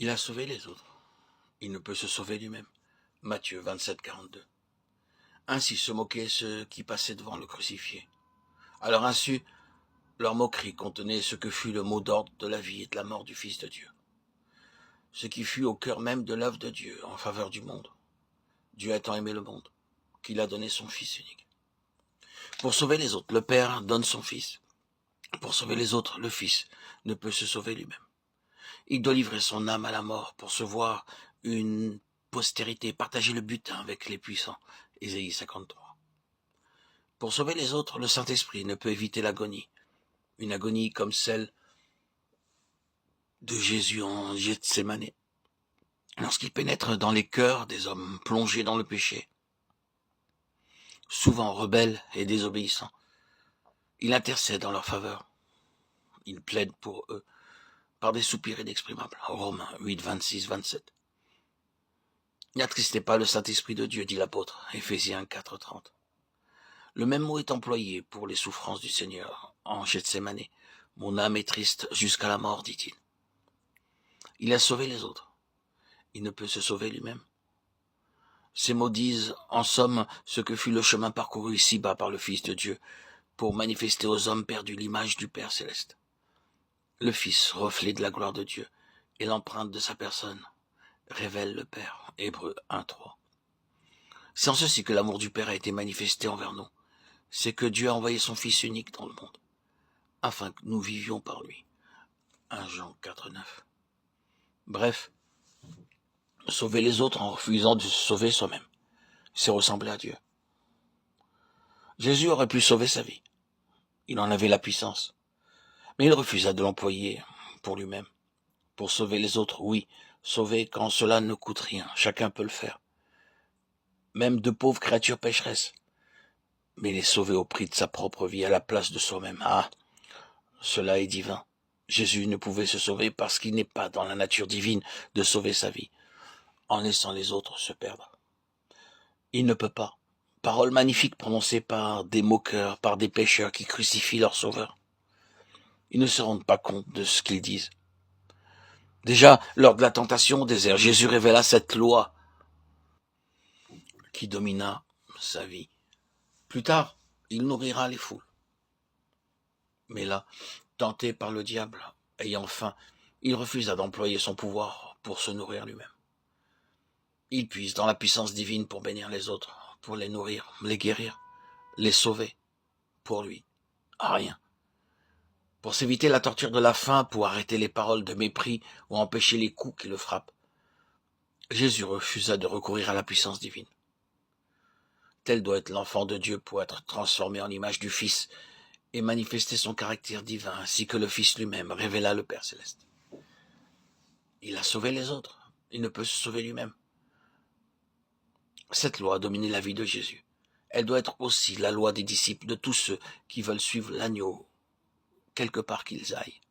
Il a sauvé les autres. Il ne peut se sauver lui-même. Matthieu 27, 42. Ainsi se moquaient ceux qui passaient devant le crucifié. À leur insu, leur moquerie contenait ce que fut le mot d'ordre de la vie et de la mort du Fils de Dieu. Ce qui fut au cœur même de l'œuvre de Dieu en faveur du monde. Dieu a tant aimé le monde qu'il a donné son Fils unique. Pour sauver les autres, le Père donne son Fils. Pour sauver les autres, le Fils ne peut se sauver lui-même. Il doit livrer son âme à la mort pour se voir une postérité, partager le butin avec les puissants. Ésaïe 53. Pour sauver les autres, le Saint-Esprit ne peut éviter l'agonie. Une agonie comme celle de Jésus en Gethsémane, lorsqu'il pénètre dans les cœurs des hommes plongés dans le péché, souvent rebelles et désobéissants. Il intercède en leur faveur. Il plaide pour eux par des soupirs inexprimables. Romains 8, 26, 27. N'attristez pas le Saint-Esprit de Dieu, dit l'apôtre, Éphésiens 4, 30. Le même mot est employé pour les souffrances du Seigneur en Gethsémane. Mon âme est triste jusqu'à la mort, dit-il. Il a sauvé les autres. Il ne peut se sauver lui-même. Ces mots disent, en somme, ce que fut le chemin parcouru ici-bas par le Fils de Dieu pour manifester aux hommes perdus l'image du Père céleste. Le Fils, reflet de la gloire de Dieu, et l'empreinte de sa personne, révèle le Père. Hébreux 1, 3. C'est en ceci que l'amour du Père a été manifesté envers nous. C'est que Dieu a envoyé son Fils unique dans le monde, afin que nous vivions par lui. 1 Jean 4, 9. Bref, sauver les autres en refusant de se sauver soi-même, c'est ressembler à Dieu. Jésus aurait pu sauver sa vie. Il en avait la puissance. Mais il refusa de l'employer pour lui-même. Pour sauver les autres, oui, sauver quand cela ne coûte rien. Chacun peut le faire. Même de pauvres créatures pécheresses. Mais les sauver au prix de sa propre vie à la place de soi-même. Ah, cela est divin. Jésus ne pouvait se sauver parce qu'il n'est pas dans la nature divine de sauver sa vie, en laissant les autres se perdre. Il ne peut pas. Parole magnifique prononcée par des moqueurs, par des pécheurs qui crucifient leur sauveur. Ils ne se rendent pas compte de ce qu'ils disent. Déjà, lors de la tentation au désert, Jésus révéla cette loi qui domina sa vie. Plus tard, il nourrira les foules. Mais là, tenté par le diable, ayant faim, il refusa d'employer son pouvoir pour se nourrir lui-même. Il puise dans la puissance divine pour bénir les autres, pour les nourrir, les guérir, les sauver. Pour lui, rien. Pour s'éviter la torture de la faim, pour arrêter les paroles de mépris ou empêcher les coups qui le frappent, Jésus refusa de recourir à la puissance divine. Tel doit être l'enfant de Dieu pour être transformé en image du Fils et manifester son caractère divin, ainsi que le Fils lui-même révéla le Père céleste. Il a sauvé les autres, il ne peut se sauver lui-même. Cette loi a dominé la vie de Jésus. Elle doit être aussi la loi des disciples, de tous ceux qui veulent suivre l'agneau, quelque part qu'ils aillent.